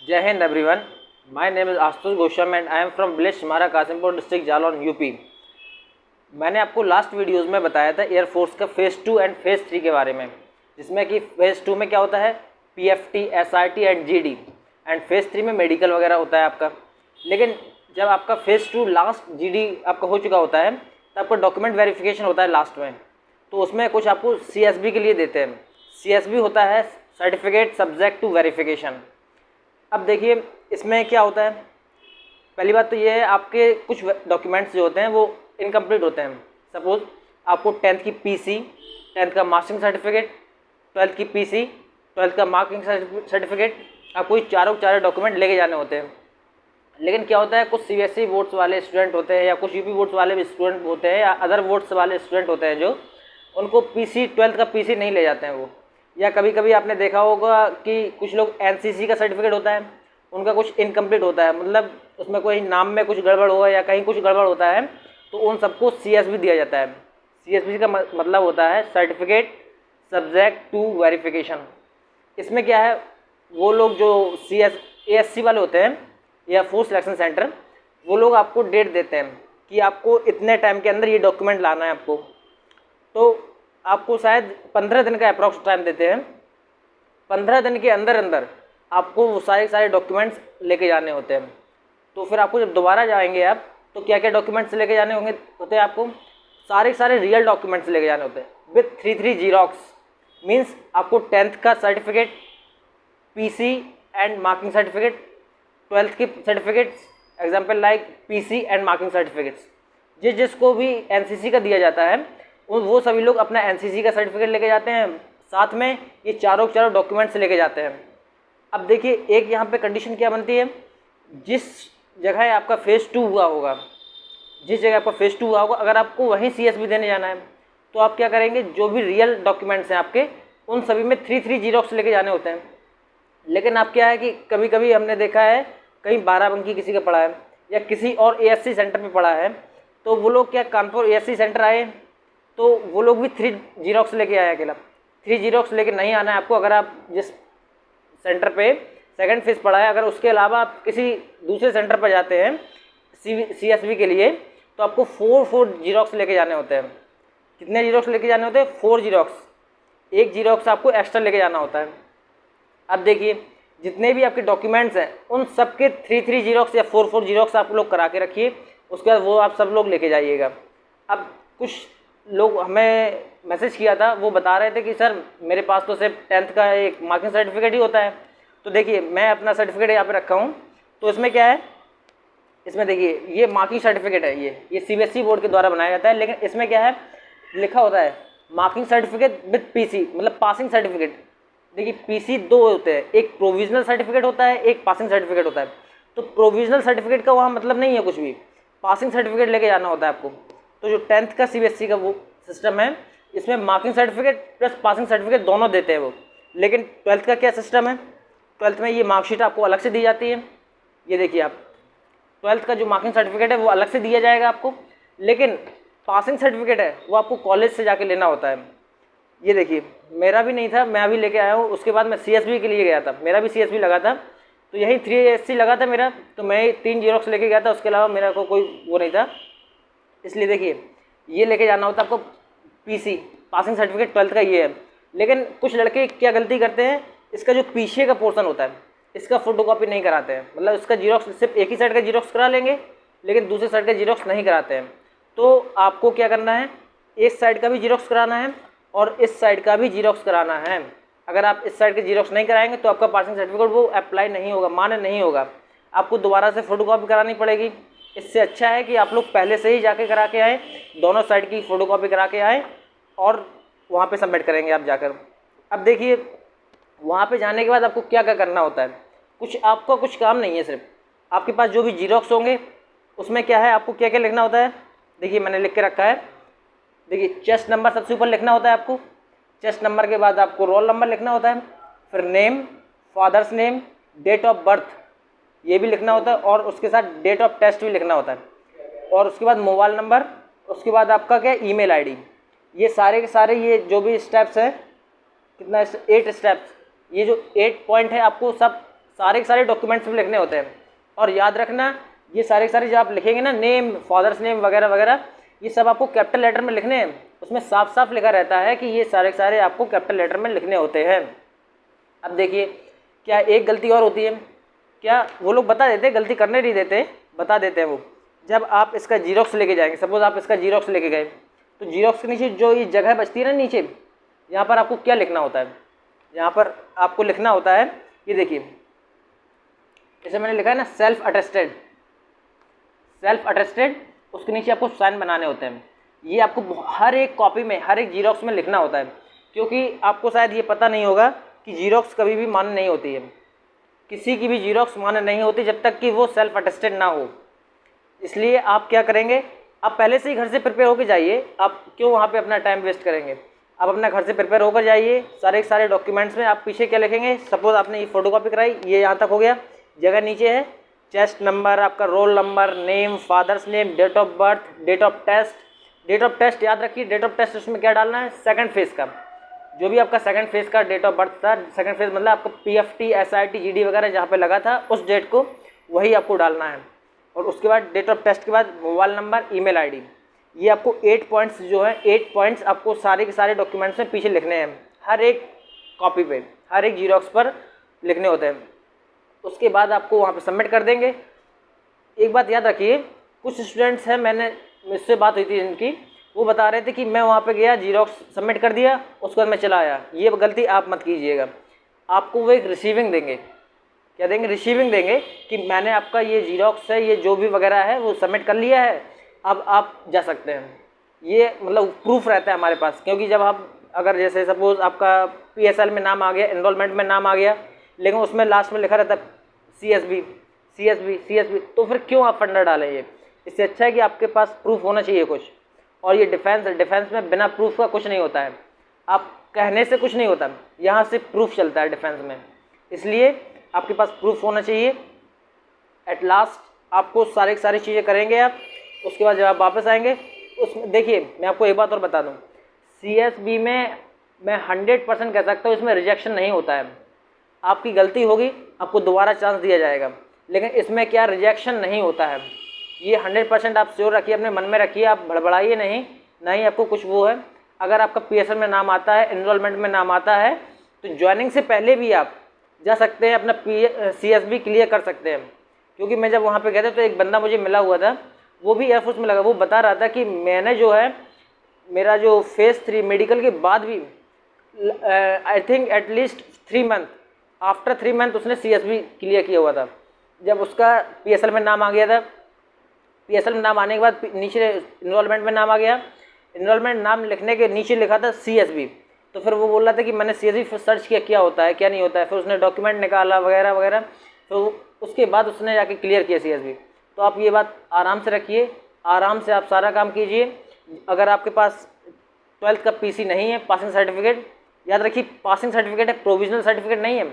जय Hind everyone, my name is Ashutosh Goswami and I am from village Shimara Kasimpur district Jalaun UP. मैंने आपको last videos में बताया था एयरफोर्स का फ़ेज़ 2 एंड फ़ेज़ 3 के बारे में, जिसमें कि फ़ेज़ 2 में क्या होता है PFT, SRT and GD, and phase 3 में मेडिकल वगैरह होता है आपका। लेकिन जब आपका फ़ेज़ 2 लास्ट जीडी आपका हो चुका होता है तो आपका डॉक्यूमेंट वेरिफिकेशन होता है लास्ट में, तो उसमें कुछ आपको सीएसबी के लिए देते हैं। सीएसबी होता है सर्टिफिकेट सब्जेक्ट टू वेरिफिकेशन। अब देखिए इसमें क्या होता है, पहली बात तो ये है आपके कुछ डॉक्यूमेंट्स जो होते हैं वो इनकम्प्लीट होते हैं। सपोज़ आपको 10th की पीसी, 10th का मार्क्सिंग सर्टिफिकेट, 12th की पीसी, 12th का मार्किंग सर्टिफिकेट, आपको ये चारों डॉक्यूमेंट लेके जाने होते हैं। लेकिन क्या होता है, कुछ सीबीएसई बोर्ड्स वाले स्टूडेंट होते हैं या कुछ यूपी बोर्ड्स वाले भी स्टूडेंट होते हैं या अदर बोर्ड्स वाले स्टूडेंट होते हैं जो उनको पीसी 12th का पीसी नहीं ले जाते हैं वो। या कभी कभी आपने देखा होगा कि कुछ लोग एनसीसी का सर्टिफिकेट होता है उनका कुछ इनकम्प्लीट होता है, मतलब उसमें कोई नाम में कुछ गड़बड़ होगा या कहीं कुछ गड़बड़ होता है, तो उन सबको सीएसबी दिया जाता है। सीएसबी का मतलब होता है सर्टिफिकेट सब्जेक्ट टू वेरिफिकेशन। इसमें क्या है, वो लोग जो एएससी वाले होते हैं या फोर्स सिलेक्शन सेंटर, वो लोग आपको डेट देते हैं कि आपको इतने टाइम के अंदर ये डॉक्यूमेंट लाना है आपको। तो आपको शायद 15 दिन का अप्रॉक्स टाइम देते हैं। 15 दिन के अंदर आपको वो सारे डॉक्यूमेंट्स लेके जाने होते हैं। तो फिर आपको जब दोबारा जाएंगे आप तो क्या क्या डॉक्यूमेंट्स लेके जाने होते हैं, आपको सारे रियल डॉक्यूमेंट्स लेके जाने होते हैं विथ 3 जीरोक्स। मीन्स आपको 10th का certificate, PC and marking certificate, 12th की certificates, example like PC and marking certificates. जिसको भी एनसीसी का दिया जाता है वो सभी लोग अपना एनसीसी का सर्टिफिकेट लेके जाते हैं, साथ में ये चारों डॉक्यूमेंट्स लेके जाते हैं। अब देखिए एक यहाँ पे कंडीशन क्या बनती है, जिस जगह आपका फ़ेज़ 2 हुआ होगा, जिस जगह आपका फ़ेज़ 2 हुआ होगा, अगर आपको वहीं सीएसबी देने जाना है तो आप क्या करेंगे, जो भी रियल डॉक्यूमेंट्स हैं आपके उन सभी में 3 जीरोक्स लेके जाने होते हैं। लेकिन आप क्या है कि कभी कभी हमने देखा है कहीं बाराबंकी किसी का पड़ा है या किसी और एएससी सेंटर पे पड़ा है, तो वो लोग क्या कानपुर एएससी सेंटर आए तो वो लोग भी 3 जीरोक्स लेके आए अकेला। 3 जीरोक्स लेके नहीं आना है आपको। अगर आप जिस सेंटर पे सेकंड फेज़ पड़ा है, अगर उसके अलावा आप किसी दूसरे सेंटर पर जाते हैं सीएसबी के लिए, तो आपको 4 जीरोक्स लेके जाने होते हैं। कितने जीरोक्स लेके जाने होते हैं? 4 जीरोक्स। एक जीरोक्स आपको एक्स्ट्रा लेके जाना होता है। अब देखिए जितने भी आपके डॉक्यूमेंट्स हैं उन सब के 3 जीरोक्स या 4 जीरोक्स आप लोग करा के रखिए, उसके बाद वो आप सब लोग लेके जाइएगा। अब कुछ लोग हमें मैसेज किया था, वो बता रहे थे कि सर मेरे पास तो सिर्फ 10th का एक मार्किंग सर्टिफिकेट ही होता है। तो देखिए मैं अपना सर्टिफिकेट यहाँ पे रखा हूँ, तो इसमें क्या है, इसमें देखिए ये मार्किंग सर्टिफिकेट है, ये सीबीएसई बोर्ड के द्वारा बनाया जाता है। लेकिन इसमें क्या है, लिखा होता है मार्किंग सर्टिफिकेट विथ पीसी, मतलब पासिंग सर्टिफिकेट। देखिए पीसी 2 होते हैं, एक प्रोविजनल सर्टिफिकेट होता है, एक पासिंग सर्टिफिकेट होता है। तो प्रोविजनल सर्टिफिकेट का वहाँ मतलब नहीं है कुछ भी, पासिंग सर्टिफिकेट लेके जाना होता है आपको। तो जो 10th का सीबीएसई का वो सिस्टम है, इसमें marking certificate plus passing certificate दोनों देते हैं वो। लेकिन 12th का क्या सिस्टम है, 12th में ये मार्कशीट आपको अलग से दी जाती है। ये देखिए आप 12th का जो मार्किंग सर्टिफिकेट है वो अलग से दिया जाएगा आपको, लेकिन पासिंग सर्टिफिकेट है वो आपको कॉलेज से जाके लेना होता है। ये देखिए मेरा भी नहीं था, मैं अभी लेके आया हूँ। उसके बाद मैं सीएसबी के लिए गया था, मेरा भी सीएसबी लगा था, तो यही 3SC लगा था मेरा, तो मैं 3 जीरोक्स लेके गया था। उसके अलावा मेरा को कोई वो नहीं था, इसलिए देखिए ये लेके जाना होता है आपको पीसी, पासिंग सर्टिफिकेट 12th का ये है। लेकिन कुछ लड़के क्या गलती करते हैं, इसका जो पीछे का पोर्शन होता है इसका फोटोकॉपी नहीं कराते हैं, मतलब इसका जीरोक्स सिर्फ एक ही साइड का जीरोक्स करा लेंगे लेकिन दूसरे साइड का जीरोक्स नहीं कराते हैं। तो आपको क्या करना है, इस साइड का भी जीरोक्स कराना है और इस साइड का भी जीरोक्स कराना है। अगर आप इस साइड के जीरोक्स नहीं कराएंगे तो आपका पासिंग सर्टिफिकेट वो अप्लाई नहीं होगा, मान्य नहीं होगा, आपको दोबारा से फोटोकॉपी करानी पड़ेगी। इससे अच्छा है कि आप लोग पहले से ही जाके करा के आए, दोनों साइड की फ़ोटोकॉपी करा के आए और वहाँ पे सबमिट करेंगे आप जाकर। अब देखिए वहाँ पे जाने के बाद आपको क्या क्या करना होता है, आपका कुछ काम नहीं है, सिर्फ आपके पास जो भी जीरोक्स होंगे उसमें क्या है, आपको क्या क्या लिखना होता है। देखिए मैंने लिख के रखा है, देखिए चेस्ट नंबर सबसे ऊपर लिखना होता है आपको। चेस्ट नंबर के बाद आपको रोल नंबर लिखना होता है, फिर name, father's name, date of birth ये भी लिखना होता है और उसके साथ डेट ऑफ टेस्ट भी लिखना होता है। और उसके बाद मोबाइल नंबर, उसके बाद आपका क्या ईमेल आईडी। ये सारे के सारे ये जो भी स्टेप्स हैं, कितना 8 स्टेप्स, ये जो 8 पॉइंट है आपको सब सारे के सारे डॉक्यूमेंट्स में लिखने होते हैं। और याद रखना, ये सारे के सारे जो आप लिखेंगे ना, नेम, फादर्स नेम वगैरह वगैरह, ये सब आपको कैपिटल लेटर में लिखने हैं। उसमें साफ साफ लिखा रहता है कि ये सारे के सारे आपको कैपिटल लेटर में लिखने होते हैं। अब देखिए, क्या एक गलती और होती है, क्या वो लोग बता देते, गलती करने नहीं देते, बता देते हैं वो। जब आप इसका जीरोक्स लेके जाएंगे, सपोज आप इसका जीरोक्स लेके गए, तो जीरोक्स के नीचे जो ये जगह बचती है ना नीचे, यहाँ पर आपको क्या लिखना होता है, यहाँ पर आपको लिखना होता है, ये देखिए, जैसे मैंने लिखा है ना सेल्फ अटेस्टेड, सेल्फ अटेस्टेड, उसके नीचे आपको साइन बनाने होते हैं। ये आपको हर एक कॉपी में, हर एक जीरोक्स में लिखना होता है, क्योंकि आपको शायद ये पता नहीं होगा कि जीरोक्स कभी भी मान्य नहीं होती है। किसी की भी जीरोक्स मान्य नहीं होती जब तक कि वो सेल्फ अटेस्टेड ना हो। इसलिए आप क्या करेंगे, आप पहले से ही घर से प्रिपेयर होकर जाइए। आप क्यों वहाँ पे अपना टाइम वेस्ट करेंगे, आप अपना घर से प्रिपेयर होकर जाइए। सारे सारे डॉक्यूमेंट्स में आप पीछे क्या लिखेंगे, सपोज आपने ये फोटोकॉपी कराई, ये यहाँ तक हो गया, जगह नीचे है चेस्ट नंबर, आपका roll number, name, father's name, date of birth, date of test. Date of test याद रखिए, डेट ऑफ टेस्ट उसमें क्या डालना है, सेकंड फेज़ का, जो भी आपका सेकंड फेज़ का डेट ऑफ बर्थ था, सेकंड फेज़ मतलब आपका PFT, SIT, GD वगैरह जहाँ पे लगा था उस डेट को, वही आपको डालना है। और उसके बाद डेट ऑफ टेस्ट के बाद मोबाइल नंबर, ईमेल ID। ये आपको 8 पॉइंट्स जो हैं, 8 पॉइंट्स आपको सारे के सारे डॉक्यूमेंट्स में पीछे लिखने हैं, हर एक कॉपी पे, हर एक जीरोक्स पर लिखने होते हैं। उसके बाद आपको वहाँ पे सबमिट कर देंगे। एक बात याद रखिए, कुछ स्टूडेंट्स हैं, मैंने मुझसे बात हुई थी इनकी, वो बता रहे थे कि मैं वहाँ पे गया, जीरोक्स सबमिट कर दिया, उसके बाद मैं चला आया। ये गलती आप मत कीजिएगा। आपको वो एक रिसीविंग देंगे, क्या देंगे, रिसीविंग देंगे कि मैंने आपका ये जीरोक्स है, ये जो भी वगैरह है वो सबमिट कर लिया है, अब आप जा सकते हैं। ये मतलब प्रूफ रहता है हमारे पास, क्योंकि जब आप अगर जैसे सपोज़ आपका PSL में नाम आ गया, एनरोलमेंट में नाम आ गया, लेकिन उसमें लास्ट में लिखा रहता है CSB, तो फिर क्यों आप फंडर डालें। ये इससे अच्छा है कि आपके पास प्रूफ होना चाहिए कुछ। और ये डिफेंस में बिना प्रूफ का कुछ नहीं होता है, आप कहने से कुछ नहीं होता, यहाँ से प्रूफ चलता है डिफेंस में। इसलिए आपके पास प्रूफ होना चाहिए। एट लास्ट आपको सारी चीज़ें करेंगे आप, उसके बाद जब आप वापस आएंगे, उसमें देखिए मैं आपको एक बात और बता दूँ, CSB में मैं 100% कह सकता हूँ इसमें रिजेक्शन नहीं होता है। आपकी गलती होगी, आपको दोबारा चांस दिया जाएगा, लेकिन इसमें क्या रिजेक्शन नहीं होता है। ये 100% आप श्योर रखिए, अपने मन में रखिए, आप भड़बड़ाइए नहीं, ना ही आपको कुछ वो है। अगर आपका PSL में नाम आता है, एनरोलमेंट में नाम आता है, तो ज्वाइनिंग से पहले भी आप जा सकते हैं, अपना CSB क्लियर कर सकते हैं। क्योंकि मैं जब वहाँ पे गया था तो एक बंदा मुझे मिला हुआ था, वो भी एयरफोर्स में लगा, वो बता रहा था कि मैंने जो है मेरा जो फेज़ 3 मेडिकल के बाद भी I think at least 3 month, after 3 month उसने CSB क्लियर किया हुआ था। जब उसका PSL में नाम आ गया था, PSL में नाम आने के बाद नीचे इनरोलमेंट में नाम आ गया, इनरोलमेंट नाम लिखने के नीचे लिखा था CSB, तो फिर वो बोल रहा था कि मैंने CSB सर्च किया, क्या होता है क्या नहीं होता है, फिर उसने डॉक्यूमेंट निकाला वगैरह वगैरह, तो उसके बाद उसने जाके क्लियर किया CSB। तो आप ये बात आराम से रखिए, आराम से आप सारा काम कीजिए। अगर आपके पास 12th का PC नहीं है, पासिंग सर्टिफिकेट, याद रखिए पासिंग सर्टिफिकेट है, प्रोविजनल सर्टिफिकेट नहीं है।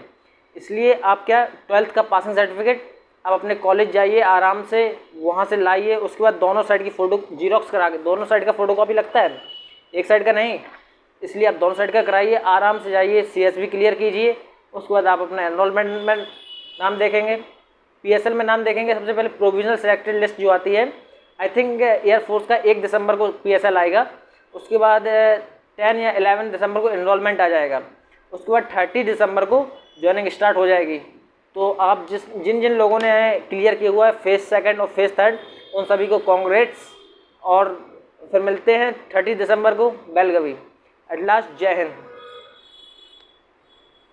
इसलिए आप क्या 12th का पासिंग सर्टिफिकेट आप अपने कॉलेज जाइए, आराम से वहाँ से लाइए। उसके बाद दोनों साइड की फ़ोटो जीरोक्स करा के, दोनों साइड का फ़ोटोकॉपी लगता है, एक साइड का नहीं, इसलिए आप दोनों साइड का कराइए, आराम से जाइए, CSB क्लियर कीजिए। उसके बाद आप अपना एनरोलमेंट में नाम देखेंगे, PSL में नाम देखेंगे। सबसे पहले प्रोविजनल सिलेक्टेड लिस्ट जो आती है, आई थिंक एयरफोर्स का 1 दिसंबर को PSL आएगा, उसके बाद 10 या 11 दिसंबर को एनरोलमेंट आ जाएगा, उसके बाद 30 दिसंबर को ज्वाइनिंग स्टार्ट हो जाएगी। तो आप जिन जिन लोगों ने क्लियर किया हुआ है फेज़ 2 और फेज़ 3, उन सभी को कांग्रेट्स, और फिर मिलते हैं 30 दिसंबर को बेलगवी। एट लास्ट, जय हिंद।